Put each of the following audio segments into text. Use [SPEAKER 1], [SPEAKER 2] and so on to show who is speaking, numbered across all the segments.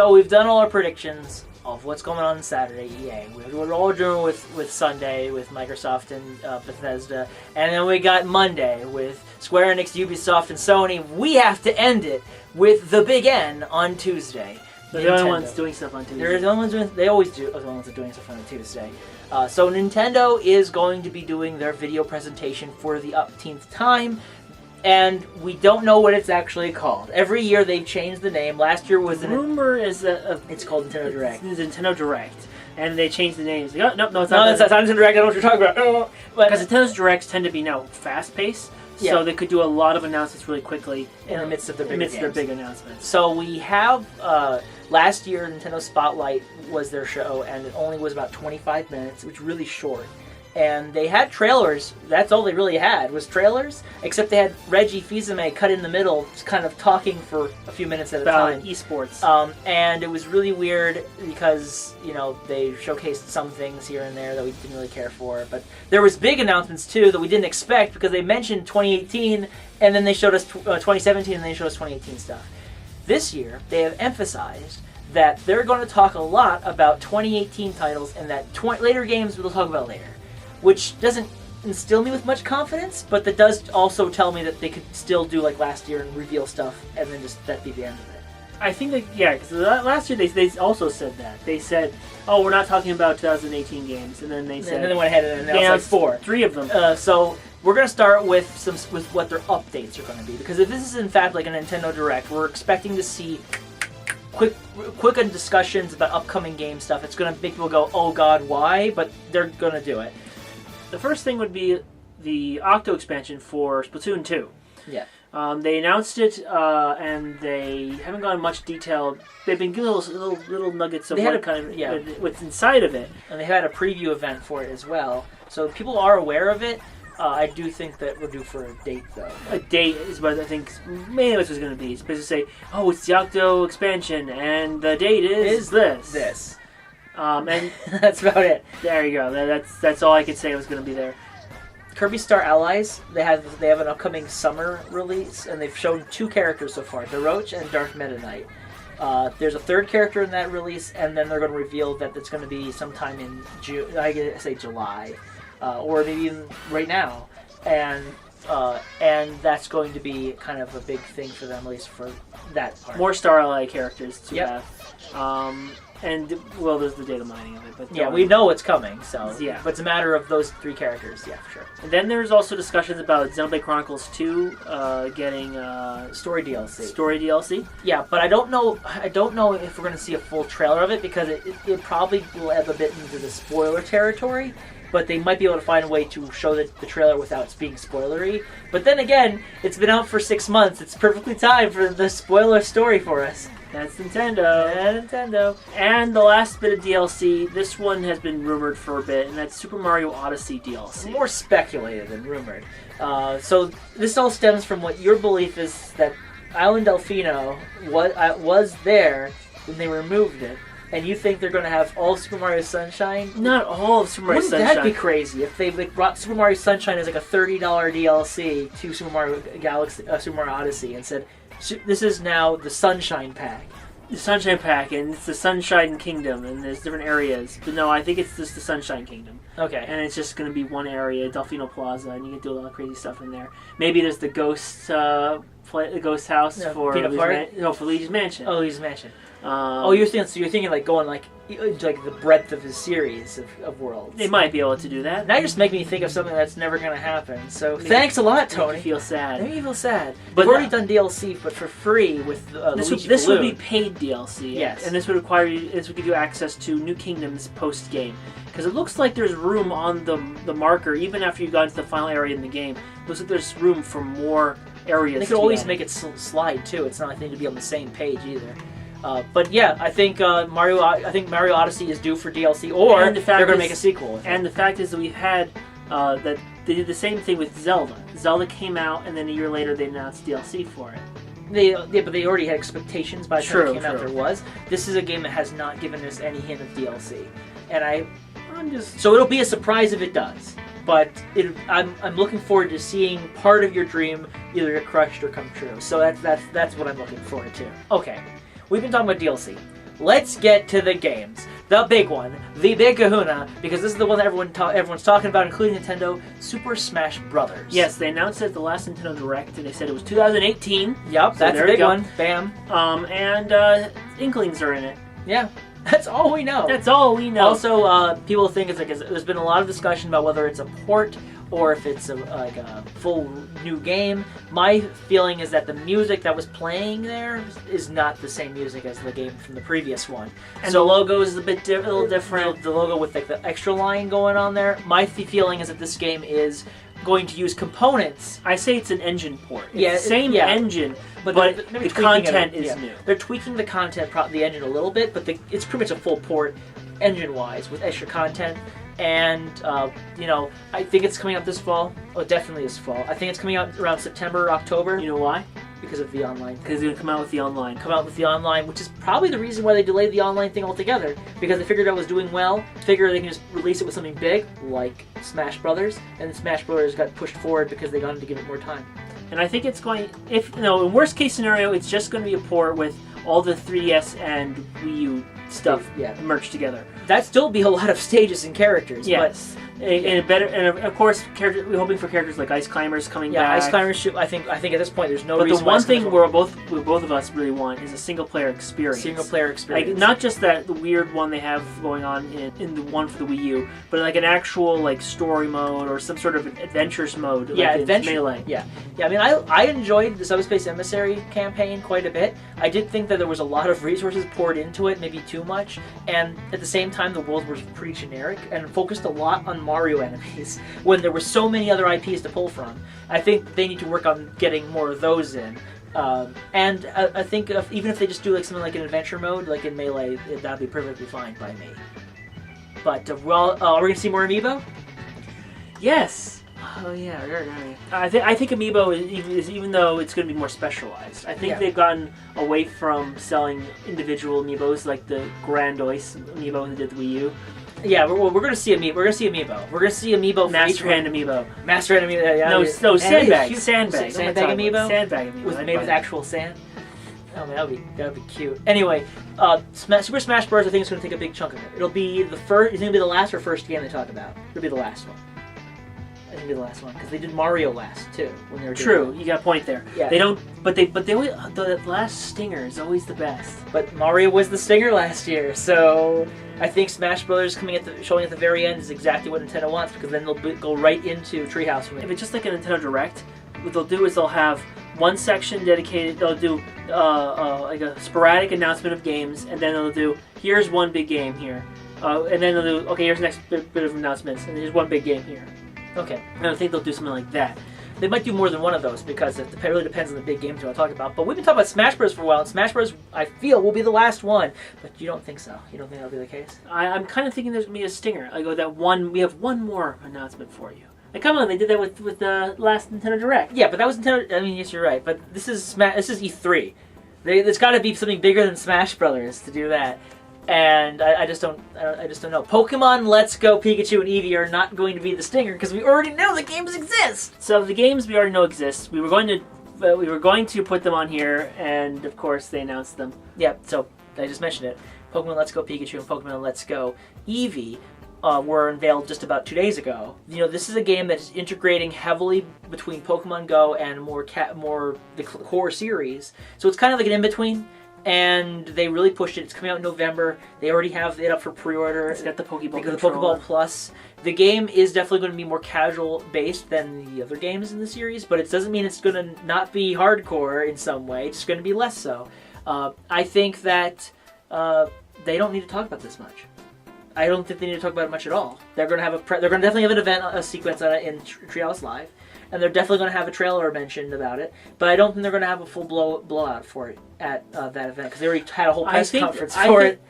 [SPEAKER 1] So we've done all our predictions of what's going on Saturday, EA. We're all doing with Sunday, with Microsoft and Bethesda. And then we got Monday with Square Enix, Ubisoft, and Sony. We have to end it with the big N on Tuesday.
[SPEAKER 2] They're the only ones doing stuff on Tuesday.
[SPEAKER 1] They're the only ones doing, they always do, the ones that are doing stuff on a Tuesday. So Nintendo is going to be doing their video presentation for the upteenth time. And we don't know what it's actually called. Every year they've changed the name. Last year was...
[SPEAKER 2] The rumor is that...
[SPEAKER 1] it's called Nintendo Direct.
[SPEAKER 2] It's Nintendo Direct. And they changed the names. Like, oh, no, it's not.
[SPEAKER 1] No, it's not Nintendo Direct. I don't know what you're talking about.
[SPEAKER 2] Because Nintendo's Directs tend to be now fast-paced.
[SPEAKER 1] Yeah.
[SPEAKER 2] So they could do a lot of announcements really quickly.
[SPEAKER 1] In the midst of their big
[SPEAKER 2] announcements.
[SPEAKER 1] So we have... last year, Nintendo Spotlight was their show. And it only was about 25 minutes, which was really short. And they had trailers. That's all they really had, was trailers. Except they had Reggie Fils-Aimé cut in the middle, just kind of talking for a few minutes at a time.
[SPEAKER 2] About esports.
[SPEAKER 1] And it was really weird because, you know, they showcased some things here and there that we didn't really care for. But there was big announcements, too, that we didn't expect because they mentioned 2018, and then they showed us 2017, and then they showed us 2018 stuff. This year, they have emphasized that they're going to talk a lot about 2018 titles and that later games we'll talk about later. Which doesn't instill me with much confidence, but that does also tell me that they could still do like last year and reveal stuff and then just that be the end of it.
[SPEAKER 2] I think that, yeah, because last year they also said that. They said, oh, we're not talking about 2018 games, and then they said...
[SPEAKER 1] And then they went ahead and announced like 4.
[SPEAKER 2] 3 of them.
[SPEAKER 1] So we're going to start with what their updates are going to be, because if this is in fact like a Nintendo Direct, we're expecting to see quick discussions about upcoming game stuff. It's going to make people go, oh god, why? But they're going to do it.
[SPEAKER 2] The first thing would be the Octo expansion for Splatoon 2.
[SPEAKER 1] Yeah.
[SPEAKER 2] They announced it, and they haven't gone much detail. They've been giving little nuggets of what's inside of it.
[SPEAKER 1] And they had a preview event for it as well. So people are aware of it. I do think that we're due for a date, though.
[SPEAKER 2] A date is what I think mainly what it's going to be. It's basically say, oh, it's the Octo expansion, and the date is this. And
[SPEAKER 1] that's about it.
[SPEAKER 2] There you go. That's all I could say was going to be there.
[SPEAKER 1] Kirby Star Allies, they have an upcoming summer release, and they've shown 2 characters so far, Daroach and Darth Meta Knight. There's a 3rd character in that release, and then they're going to reveal that it's going to be sometime in June. I say July, or maybe even right now, and that's going to be kind of a big thing for them, at least for that part.
[SPEAKER 2] More Star Ally characters to have. And, well, there's the data mining of it. But
[SPEAKER 1] yeah, we know what's coming, so...
[SPEAKER 2] Yeah.
[SPEAKER 1] But it's a matter of those 3 characters, yeah, for sure.
[SPEAKER 2] And then there's also discussions about Xenoblade Chronicles 2 getting...
[SPEAKER 1] Story DLC.
[SPEAKER 2] Story DLC.
[SPEAKER 1] Yeah, but I don't know if we're going to see a full trailer of it, because it probably will ebb a bit into the spoiler territory, but they might be able to find a way to show the trailer without being spoilery. But then again, it's been out for 6 months. It's perfectly time for the spoiler story for us.
[SPEAKER 2] That's Nintendo.
[SPEAKER 1] Yeah, Nintendo.
[SPEAKER 2] And the last bit of DLC, this one has been rumored for a bit, and that's Super Mario Odyssey DLC.
[SPEAKER 1] More speculated than rumored. So this all stems from what your belief is that Island Delfino was there when they removed it, and you think they're going to have all Super Mario Sunshine?
[SPEAKER 2] Not all of Super Mario Sunshine.
[SPEAKER 1] Wouldn't that be crazy if they brought Super Mario Sunshine as like a $30 DLC to Super Mario Odyssey and said, this is now the Sunshine Pack.
[SPEAKER 2] The Sunshine Pack, and it's the Sunshine Kingdom, and there's different areas. But no, I think it's just the Sunshine Kingdom.
[SPEAKER 1] Okay.
[SPEAKER 2] And it's just going to be one area, Delfino Plaza, and you can do a lot of crazy stuff in there. Maybe there's the ghost house for Luigi's Mansion.
[SPEAKER 1] Oh, Luigi's Mansion. You're thinking like going like the breadth of his series of worlds.
[SPEAKER 2] They might be able to do that.
[SPEAKER 1] Now you're just making me think of something that's never going to happen. So thanks a lot, Tony.
[SPEAKER 2] Make you feel sad.
[SPEAKER 1] Make me feel sad. But we've already done DLC, but for free with
[SPEAKER 2] this would be paid DLC.
[SPEAKER 1] Yes,
[SPEAKER 2] and this would require you. This would give you access to new kingdoms post game. Because it looks like there's room on the marker, even after you got into the final area in the game. It looks like there's room for more areas.
[SPEAKER 1] They could always make it slide too. It's not like they need to be on the same page either. But yeah, I think Mario Odyssey is due for DLC, or they're going to make a sequel.
[SPEAKER 2] And the fact is that we've had that they did the same thing with Zelda. Zelda came out, and then a year later they announced DLC for it.
[SPEAKER 1] But they already had expectations by the time it came out. There was. This is a game that has not given us any hint of DLC, and so it'll be a surprise if it does. But I'm looking forward to seeing part of your dream either get crushed or come true. So that's what I'm looking forward to. Okay. We've been talking about DLC. let's get to the games. The big one, the big kahuna, because this is the one that everyone's talking about, including Nintendo, Super Smash Brothers.
[SPEAKER 2] Yes, they announced it at the last Nintendo Direct, and they said it was 2018.
[SPEAKER 1] Yep,
[SPEAKER 2] so
[SPEAKER 1] that's a big one. Bam.
[SPEAKER 2] And Inklings are in it.
[SPEAKER 1] Yeah, that's all we know.
[SPEAKER 2] That's all we know.
[SPEAKER 1] Also, people think there's been a lot of discussion about whether it's a port or if it's a full new game. My feeling is that the music that was playing there is not the same music as the game from the previous one.
[SPEAKER 2] And
[SPEAKER 1] so
[SPEAKER 2] the logo is a little different.
[SPEAKER 1] The logo with the extra line going on there. My feeling is that this game is going to use components.
[SPEAKER 2] I say it's an engine port. It's
[SPEAKER 1] Yeah,
[SPEAKER 2] the same engine, but the content is new.
[SPEAKER 1] They're tweaking the content, the engine a little bit, but it's pretty much a full port engine-wise with extra content. And, I think it's coming out this fall. Oh, definitely this fall. I think it's coming out around September, October.
[SPEAKER 2] You know why?
[SPEAKER 1] Because of the online.
[SPEAKER 2] Because they're going to come out with the online.
[SPEAKER 1] Which is probably the reason why they delayed the online thing altogether. Because they figured it was doing well. Figured they can just release it with something big, like Smash Brothers. And Smash Brothers got pushed forward because they wanted to give it more time.
[SPEAKER 2] And I think it's going... in worst case scenario, it's just going to be a port with all the 3DS and Wii U stuff merged together.
[SPEAKER 1] That'd still be a lot of stages and characters.
[SPEAKER 2] Yes. And of course, we're hoping for characters like Ice Climbers coming back.
[SPEAKER 1] Yeah, Ice Climbers. I think at this point there's no reason.
[SPEAKER 2] But the one thing we both of us really want is a single player experience. Like, not just the weird one they have going on in the one for the Wii U, but like an actual story mode or some sort of adventures mode.
[SPEAKER 1] Yeah,
[SPEAKER 2] like
[SPEAKER 1] adventure.
[SPEAKER 2] Melee.
[SPEAKER 1] Yeah. I mean, I enjoyed the Subspace Emissary campaign quite a bit. I did think that there was a lot of resources poured into it, maybe too much, and at the same time the world was pretty generic and focused a lot on Mario enemies when there were so many other IPs to pull from. I think they need to work on getting more of those in. And I think even if they just do something like an adventure mode, like in Melee, that'd be perfectly fine by me. But are we going to see more Amiibo?
[SPEAKER 2] Yes.
[SPEAKER 1] Oh yeah,
[SPEAKER 2] I think Amiibo is even though it's going to be more specialized. I think they've gotten away from selling individual Amiibos like the Grandoise Amiibo who did the Wii U.
[SPEAKER 1] Yeah, we're going to see Amiibo. We're going to see Amiibo.
[SPEAKER 2] Master Hand Amiibo.
[SPEAKER 1] Master Hand Amiibo. Yeah.
[SPEAKER 2] No, sandbag.
[SPEAKER 1] Sandbag Amiibo.
[SPEAKER 2] Sandbag Amiibo.
[SPEAKER 1] Made with actual sand. Oh man, that'd be cute. Anyway, Super Smash Bros. I think it's going to take a big chunk of it. It'll be the first. It's going to be the last or first game they talk about. It'll be the last one. I think it'll be the last one because they did Mario last too when they were.
[SPEAKER 2] True, you got a point there.
[SPEAKER 1] Yeah.
[SPEAKER 2] They don't, but they always, the last stinger is always the best.
[SPEAKER 1] But Mario was the stinger last year, so I think Smash Brothers showing at the very end is exactly what Nintendo wants because then they'll go right into Treehouse.
[SPEAKER 2] If it's just like a Nintendo Direct, what they'll do is they'll have one section dedicated. They'll do like a sporadic announcement of games, and then they'll do here's one big game here, and then they'll do here's the next bit of announcements, and here's one big game here.
[SPEAKER 1] Okay.
[SPEAKER 2] And I think they'll do something like that.
[SPEAKER 1] They might do more than one of those because it really depends on the big games we're talking about. But we've been talking about Smash Bros. For a while, and Smash Bros. I feel will be the last one. But you don't think so? You don't think that'll be the case?
[SPEAKER 2] I'm kind of thinking there's going to be a stinger. I go that one. We have one more announcement for you. Like, come on, they did that with the last Nintendo Direct.
[SPEAKER 1] Yeah, but that was Nintendo. I mean, yes, you're right. But this is E3. There's got to be something bigger than Smash Brothers to do that. And I just don't know. Pokemon Let's Go Pikachu and Eevee are not going to be the stinger because we already know the games exist.
[SPEAKER 2] So the games we already know exist. We were going to put them on here, and of course they announced them.
[SPEAKER 1] Yeah. So I just mentioned it. Pokemon Let's Go Pikachu and Pokemon Let's Go Eevee were unveiled just about 2 days ago. This is a game that is integrating heavily between Pokemon Go and more the core series. So it's kind of like an in between. And they really pushed it. It's coming out in November. They already have it up for pre-order.
[SPEAKER 2] It's got the Pokeball.
[SPEAKER 1] The Pokeball Plus. The game is definitely going to be more casual based than the other games in the series, but it doesn't mean it's going to not be hardcore in some way. It's going to be less so. I think that they don't need to talk about this much. I don't think they need to talk about it much at all. They're going to definitely have an event, a sequence on it in Treehouse Live. And they're definitely going to have a trailer mentioned about it, but I don't think they're going to have a full blowout for it at that event because they already had a whole press conference for it.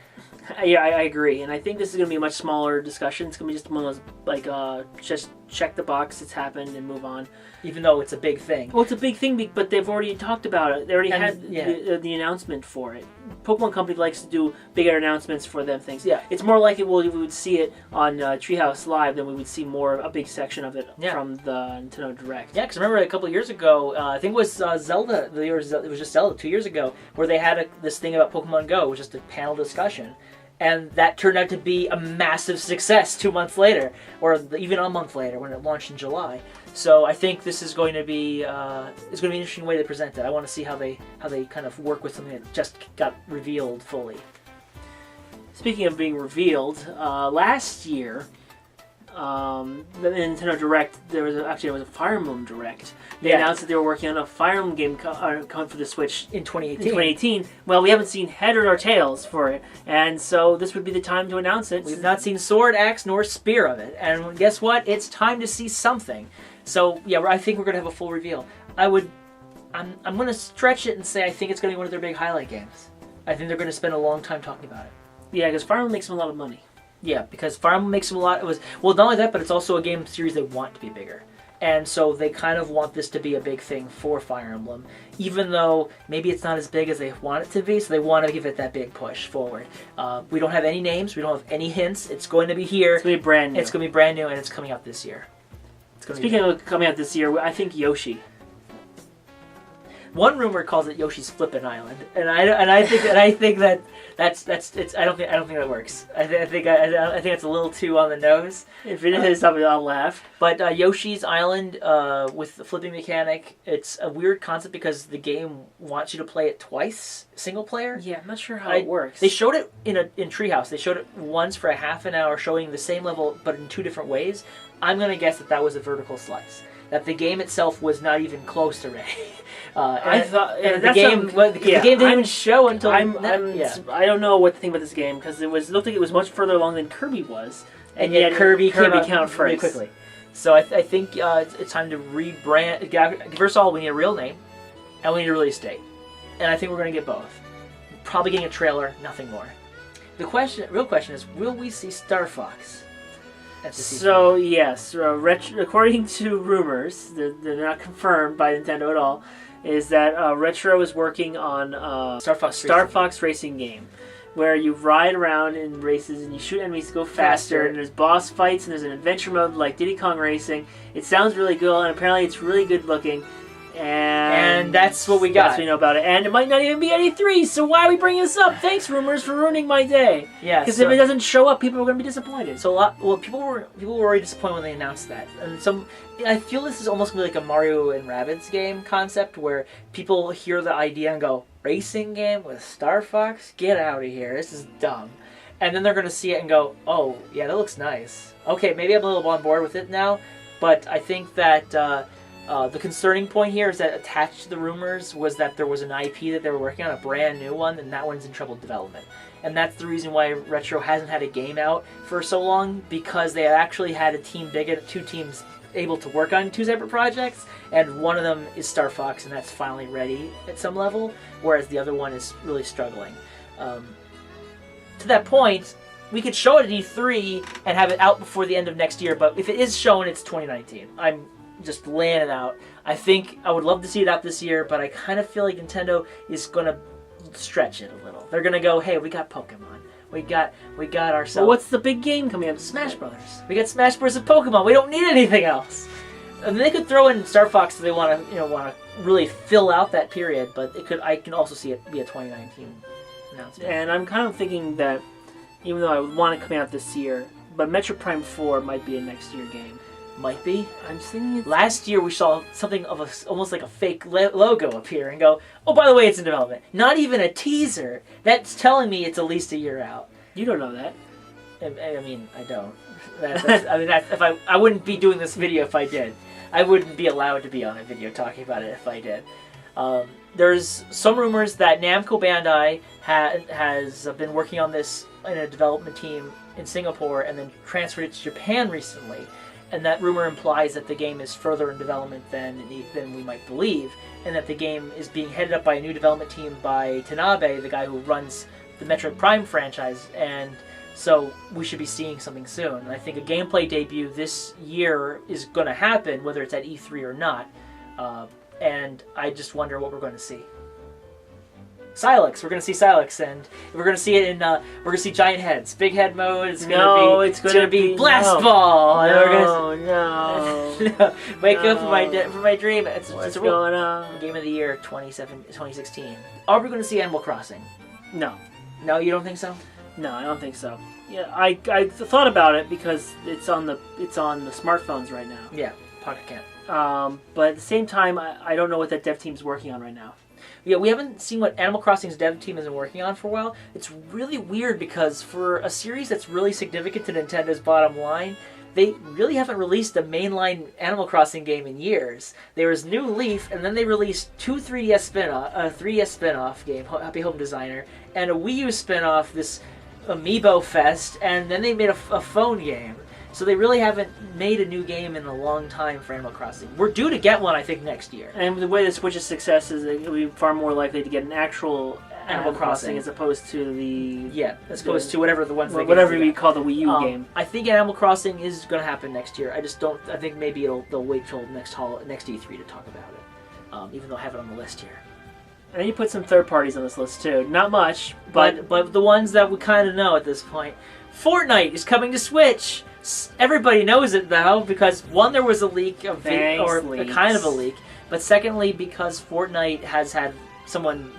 [SPEAKER 2] Yeah, I agree, and I think this is going to be a much smaller discussion. It's going to be just one of those just check the box, it's happened, and move on.
[SPEAKER 1] Even though it's a big thing.
[SPEAKER 2] Well, it's a big thing, but they've already talked about it. They already had the announcement for it. Pokemon Company likes to do bigger announcements for them things.
[SPEAKER 1] Yeah.
[SPEAKER 2] It's more likely we would see it on Treehouse Live than we would see a big section of it from the Nintendo Direct.
[SPEAKER 1] Yeah, because I remember a couple of years ago, I think it was Zelda, it was just Zelda 2 years ago, where they had this thing about Pokemon Go, which was just a panel discussion. And that turned out to be a massive success 2 months later, or even a month later when it launched in July. So I think this is going to be an interesting way to present it. I want to see how they kind of work with something that just got revealed fully.
[SPEAKER 2] Speaking of being revealed, last year, the Nintendo Direct, there was a Fire Emblem Direct. They announced that they were working on a Fire Emblem game coming for the Switch
[SPEAKER 1] in 2018.
[SPEAKER 2] Well, we haven't seen head or tails for it, and so this would be the time to announce it.
[SPEAKER 1] We've not seen sword, axe, nor spear of it, and guess what? It's time to see something. So yeah, I think we're gonna have a full reveal. I'm gonna stretch it and say I think it's gonna be one of their big highlight games. I think they're gonna spend a long time talking about it.
[SPEAKER 2] Yeah, because Fire Emblem makes them a lot of money.
[SPEAKER 1] Yeah, because Fire Emblem makes them a lot. Well, not only that, but it's also a game series they want to be bigger. And so they kind of want this to be a big thing for Fire Emblem, even though maybe it's not as big as they want it to be, so they want to give it that big push forward. We don't have any names, we don't have any hints. It's going to be here.
[SPEAKER 2] It's going to be brand new.
[SPEAKER 1] It's going to be brand new, and it's coming out this year.
[SPEAKER 2] Speaking of coming out this year, I think Yoshi.
[SPEAKER 1] One rumor calls it Yoshi's Flippin' Island, and I think that's I don't think that works. I think it's a little too on the nose.
[SPEAKER 2] If it is, I'll laugh.
[SPEAKER 1] But Yoshi's Island with the flipping mechanic, it's a weird concept because the game wants you to play it twice, single player.
[SPEAKER 2] Yeah, I'm not sure how it works.
[SPEAKER 1] They showed it in Treehouse. They showed it once for a half an hour, showing the same level but in two different ways. I'm gonna guess that was a vertical slice. That the game itself was not even close to ready.
[SPEAKER 2] I thought
[SPEAKER 1] the game didn't even show until
[SPEAKER 2] I don't know what to think about this game because it looked like it was much further along than Kirby was,
[SPEAKER 1] and yet Kirby came out
[SPEAKER 2] first
[SPEAKER 1] really quickly. So I think it's time to rebrand. First of all, we need a real name, and we need a release date, and I think we're going to get both. Probably getting a trailer, nothing more. The real question is, will we see Star Fox?
[SPEAKER 2] So yes, according to rumors, they're not confirmed by Nintendo at all, is that Retro is working on Star Fox Racing game, where you ride around in races and you shoot enemies to go faster, and there's boss fights and there's an adventure mode like Diddy Kong Racing. It sounds really good, and apparently it's really good looking. And
[SPEAKER 1] that's what we got.
[SPEAKER 2] That's what we know about it. And it might not even be at E3, so why are we bringing this up? Thanks, rumors, for ruining my day.
[SPEAKER 1] Yeah.
[SPEAKER 2] Because if it doesn't show up, people are going to be disappointed.
[SPEAKER 1] So people were already disappointed when they announced that. And I feel this is almost going to be like a Mario and Rabbids game concept, where people hear the idea and go, racing game with Star Fox? Get out of here. This is dumb. And then they're going to see it and go, oh, yeah, that looks nice. Okay, maybe I'm a little on board with it now, but I think that... the concerning point here is that attached to the rumors was that there was an IP that they were working on, a brand new one, and that one's in trouble with development. And that's the reason why Retro hasn't had a game out for so long, because they actually had two teams able to work on two separate projects, and one of them is Star Fox, and that's finally ready at some level, whereas the other one is really struggling. To that point, we could show it at E3 and have it out before the end of next year, but if it is shown, it's 2019. I'm just laying it out. I think I would love to see it out this year, but I kind of feel like Nintendo is going to stretch it a little. They're going to go, hey, we got Pokemon. We got ourselves.
[SPEAKER 2] Well, what's the big game coming up?
[SPEAKER 1] Smash Brothers. We got Smash Bros. And Pokemon. We don't need anything else. And they could throw in Star Fox if they want to really fill out that period, but I can also see it be a 2019 announcement.
[SPEAKER 2] And I'm kind of thinking that even though I would want it coming out this year, but Metroid Prime 4 might be a next year game.
[SPEAKER 1] Might be.
[SPEAKER 2] I'm thinking
[SPEAKER 1] last year we saw something of almost like a fake logo appear and go, oh, by the way, it's in development. Not even a teaser. That's telling me it's at least a year out.
[SPEAKER 2] You don't know that.
[SPEAKER 1] I mean, I don't. I wouldn't be doing this video if I did. I wouldn't be allowed to be on a video talking about it if I did. There's some rumors that Namco Bandai has been working on this in a development team in Singapore and then transferred it to Japan recently. And that rumor implies that the game is further in development than we might believe, and that the game is being headed up by a new development team by Tanabe, the guy who runs the Metroid Prime franchise. And So we should be seeing something soon. And I think a gameplay debut this year is going to happen, whether it's at E3 or not. And I just wonder what we're going to see. Silex. We're going to see Silex, and we're going to see it in. We're going to see giant heads, big head mode. It's going to be Blast Ball.
[SPEAKER 2] No.
[SPEAKER 1] Wake up for my dream. It's
[SPEAKER 2] What's
[SPEAKER 1] a
[SPEAKER 2] going on?
[SPEAKER 1] Game of the Year 2016. Are we going to see Animal Crossing?
[SPEAKER 2] No.
[SPEAKER 1] No, you don't think so?
[SPEAKER 2] No, I don't think so. Yeah, I thought about it because it's on the smartphones right now.
[SPEAKER 1] Yeah, Pocket Camp.
[SPEAKER 2] But at the same time, I don't know what that dev team's working on right now.
[SPEAKER 1] Yeah, we haven't seen what Animal Crossing's dev team has been working on for a while. It's really weird because for a series that's really significant to Nintendo's bottom line, they really haven't released a mainline Animal Crossing game in years. There was New Leaf, and then they released two 3DS spin-off game, Happy Home Designer, and a Wii U spin-off, this Amiibo Fest, and then they made a phone game. So they really haven't made a new game in a long time for Animal Crossing. We're due to get one, I think, next year.
[SPEAKER 2] And the way the Switch's success is, it'll be far more likely to get an actual Animal Crossing as opposed to
[SPEAKER 1] as opposed to whatever the ones
[SPEAKER 2] whatever we call the Wii U game.
[SPEAKER 1] I think Animal Crossing is going to happen next year. I just don't. I think maybe they'll wait till next E3 to talk about it. Even though I have it on the list here.
[SPEAKER 2] And you put some third parties on this list too. Not much,
[SPEAKER 1] but the ones that we kind of know at this point. Fortnite is coming to Switch. Everybody knows it though because one, there was a leak of kind of a leak, but secondly because Fortnite has had someone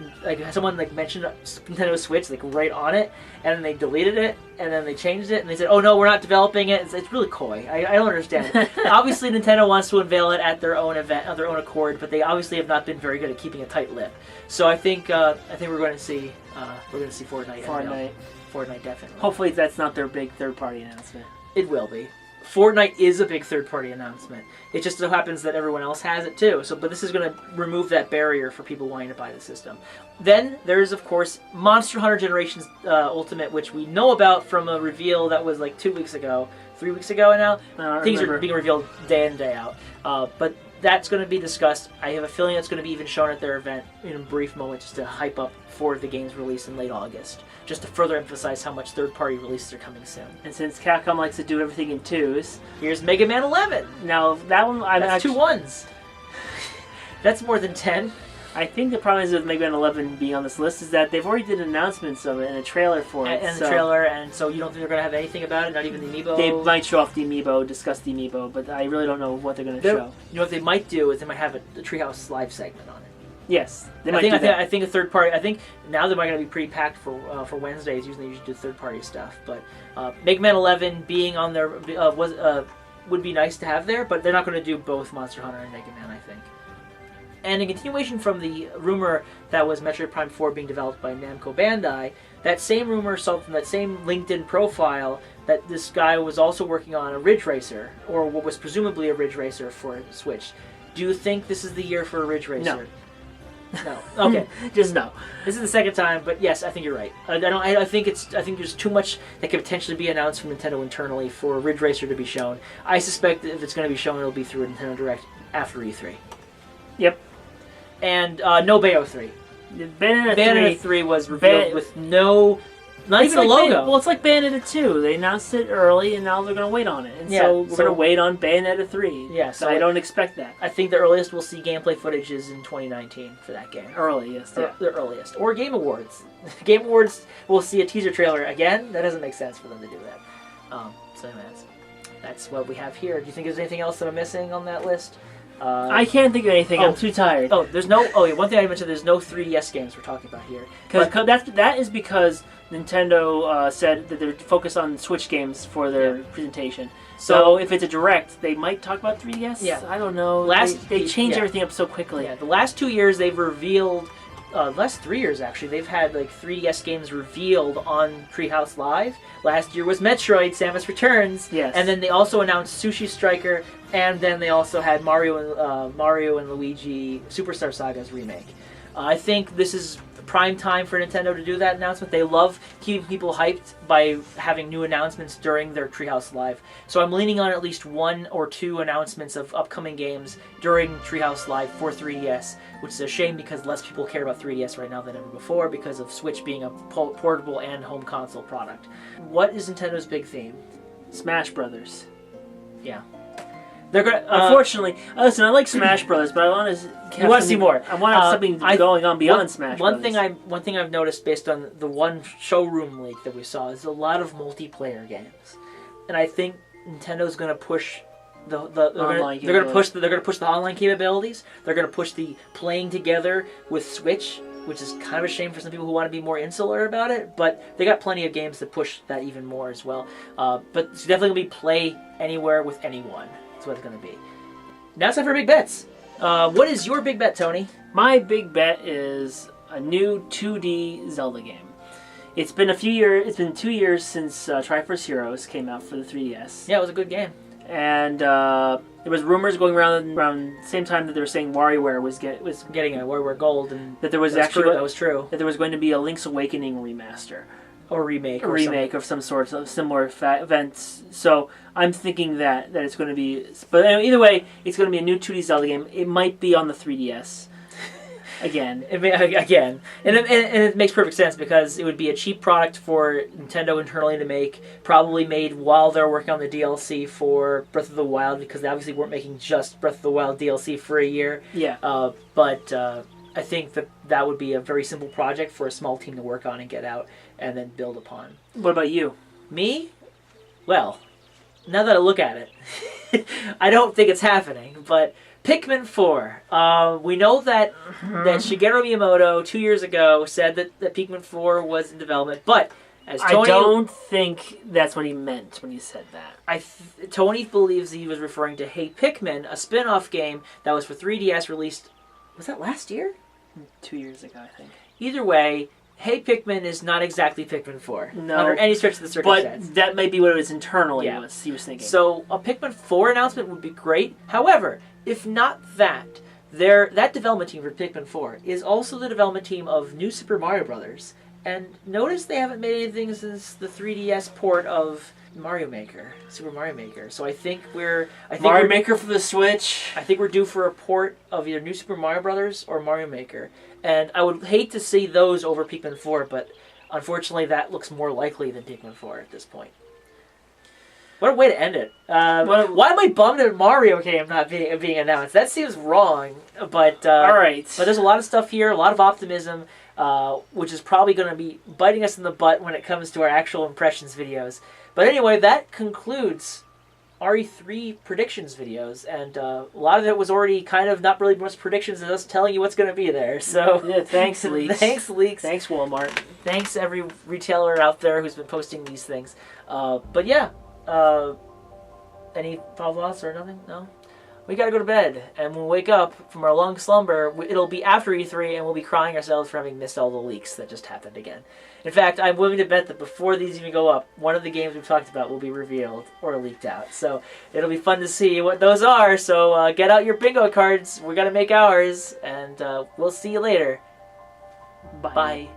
[SPEAKER 1] mentioned Nintendo Switch right on it, and then they deleted it, and then they changed it, and they said, "Oh no, we're not developing it." It's really coy. I don't understand it. Obviously, Nintendo wants to unveil it at their own event, of their own accord, but they obviously have not been very good at keeping a tight lip. So I think we're going to see Fortnite. Fortnite definitely.
[SPEAKER 2] Hopefully, that's not their big third-party announcement.
[SPEAKER 1] It will be. Fortnite is a big third-party announcement. It just so happens that everyone else has it too. But this is going to remove that barrier for people wanting to buy the system. Then there's, of course, Monster Hunter Generations Ultimate, which we know about from a reveal that was like 2 weeks ago, 3 weeks ago now. Things are being revealed day in, day out. But that's going to be discussed. I have a feeling it's going to be even shown at their event in a brief moment just to hype up for the game's release in late August. Just to further emphasize how much third-party releases are coming soon.
[SPEAKER 2] And since Capcom likes to do everything in twos,
[SPEAKER 1] here's Mega Man 11.
[SPEAKER 2] Now that one,
[SPEAKER 1] that's 2 ones. That's more than 10.
[SPEAKER 2] I think the problem is with Mega Man 11 being on this list is that they've already did announcements of it and a trailer for it.
[SPEAKER 1] And the trailer, and so you don't think they're going to have anything about it? Not even the Amiibo?
[SPEAKER 2] They might show off the Amiibo, discuss the Amiibo, but I really don't know what they're going to show.
[SPEAKER 1] You know what they might do is they might have a Treehouse live segment on it.
[SPEAKER 2] Yes, they might do that.
[SPEAKER 1] I think a third party. I think now they're going to be pretty packed for Wednesdays. Usually, they usually do third party stuff. But Mega Man 11 being on there would be nice to have there. But they're not going to do both Monster Hunter and Mega Man, I think. And in continuation from the rumor that was Metroid Prime 4 being developed by Namco Bandai, that same rumor saw from that same LinkedIn profile that this guy was also working on a Ridge Racer, or what was presumably a Ridge Racer for Switch. Do you think this is the year for a Ridge Racer? No. Okay.
[SPEAKER 2] Just no.
[SPEAKER 1] This is the second time, but yes, I think you're right. I think there's too much that could potentially be announced from Nintendo internally for Ridge Racer to be shown. I suspect that if it's going to be shown, it'll be through a Nintendo Direct after E3.
[SPEAKER 2] Yep.
[SPEAKER 1] And no Bayo 3.
[SPEAKER 2] Bayonetta
[SPEAKER 1] 3 was revealed with no... Not even a logo.
[SPEAKER 2] Well, it's like Bayonetta 2. They announced it early, and now they're going to wait on it. And so we're going to wait on Bayonetta 3. Yeah, so I don't expect that.
[SPEAKER 1] I think the earliest we'll see gameplay footage is in 2019 for that game.
[SPEAKER 2] Early, yes.
[SPEAKER 1] The earliest. Or Game Awards. Game Awards, we'll see a teaser trailer again. That doesn't make sense for them to do that. So that's what we have here. Do you think there's anything else that I'm missing on that list?
[SPEAKER 2] I can't think of anything. I'm too tired.
[SPEAKER 1] One thing I mentioned, there's no 3DS games we're talking about here.
[SPEAKER 2] That is because Nintendo said that they're focused on Switch games for their presentation. So if it's a Direct, they might talk about 3DS?
[SPEAKER 1] Yeah.
[SPEAKER 2] I don't know. They change everything up so quickly.
[SPEAKER 1] Yeah, the last 2 years they've revealed... last 3 years, actually, they've had like 3DS games revealed on Treehouse Live. Last year was Metroid: Samus Returns.
[SPEAKER 2] Yes.
[SPEAKER 1] And then they also announced Sushi Striker, and then they also had Mario and Luigi Superstar Saga's remake. I think this is prime time for Nintendo to do that announcement. They love keeping people hyped by having new announcements during their Treehouse Live. So I'm leaning on at least 1 or 2 announcements of upcoming games during Treehouse Live for 3DS, which is a shame because less people care about 3DS right now than ever before because of Switch being a portable and home console product. What is Nintendo's big theme?
[SPEAKER 2] Smash Brothers.
[SPEAKER 1] Yeah. They're gonna,
[SPEAKER 2] unfortunately, listen, I like Smash Brothers, but I want to.
[SPEAKER 1] You want to see more?
[SPEAKER 2] I want to have something going on beyond Smash Brothers.
[SPEAKER 1] One thing I've noticed based on the one showroom leak that we saw is a lot of multiplayer games, and I think Nintendo's going to push they're going to push the online capabilities. They're going to push the playing together with Switch, which is kind of a shame for some people who want to be more insular about it. But they got plenty of games that push that even more as well. But it's definitely going to be play anywhere with anyone. That's what it's going to be. Now it's time for big bets. What is your big bet, Tony?
[SPEAKER 2] My big bet is a new 2D Zelda game. It's been 2 years since Triforce Heroes came out for the 3DS.
[SPEAKER 1] Yeah, it was a good game.
[SPEAKER 2] And there was rumors going around the same time that they were saying WarioWare was
[SPEAKER 1] getting a WarioWare Gold, and
[SPEAKER 2] that there was
[SPEAKER 1] that was true.
[SPEAKER 2] That there was going to be a Link's Awakening remaster.
[SPEAKER 1] Or remake.
[SPEAKER 2] Of some sort of similar events. So I'm thinking that it's going to be... But either way, it's going to be a new 2D Zelda game. It might be on the 3DS. Again. And it makes perfect sense because it would be a cheap product for Nintendo internally to make, probably made while they're working on the DLC for Breath of the Wild, because they obviously weren't making just Breath of the Wild DLC for a year. Yeah.
[SPEAKER 1] But I think that would be a very simple project for a small team to work on and get out and then build upon.
[SPEAKER 2] What about you?
[SPEAKER 1] Me? Well, now that I look at it, I don't think it's happening, but Pikmin 4. We know that Shigeru Miyamoto 2 years ago said that Pikmin 4 was in development, but as Tony...
[SPEAKER 2] I don't think that's what he meant when he said that.
[SPEAKER 1] Tony believes he was referring to Hey Pikmin, a spin-off game that was for 3DS released... Was that last year?
[SPEAKER 2] 2 years ago, I think.
[SPEAKER 1] Either way, Hey Pikmin is not exactly Pikmin 4.
[SPEAKER 2] No.
[SPEAKER 1] Under any stretch of the circumstance.
[SPEAKER 2] But that may be what it was internally he was thinking.
[SPEAKER 1] So a Pikmin 4 announcement would be great. However, if not that, that development team for Pikmin 4 is also the development team of New Super Mario Bros. And notice they haven't made anything since the 3DS port of Mario Maker, Super Mario Maker. So I think
[SPEAKER 2] Mario Maker for the Switch.
[SPEAKER 1] I think we're due for a port of either New Super Mario Brothers or Mario Maker. And I would hate to see those over Pikmin 4, but unfortunately that looks more likely than Pikmin 4 at this point. What a way to end it. Why am I bummed at Mario game not being announced? That seems wrong. But
[SPEAKER 2] all right.
[SPEAKER 1] But there's a lot of stuff here, a lot of optimism, which is probably going to be biting us in the butt when it comes to our actual impressions videos. But anyway, that concludes RE3 predictions videos, and a lot of it was already kind of not really much predictions, and us telling you what's going to be there. So
[SPEAKER 2] yeah, thanks leaks.
[SPEAKER 1] Thanks leaks.
[SPEAKER 2] Thanks Walmart.
[SPEAKER 1] Thanks every retailer out there who's been posting these things. But yeah, any final thoughts or nothing? No. We gotta go to bed, and when we wake up from our long slumber, it'll be after E3, and we'll be crying ourselves for having missed all the leaks that just happened again. In fact, I'm willing to bet that before these even go up, one of the games we've talked about will be revealed or leaked out. So it'll be fun to see what those are. So get out your bingo cards. We're gonna make ours, and we'll see you later.
[SPEAKER 2] Bye.
[SPEAKER 1] Bye.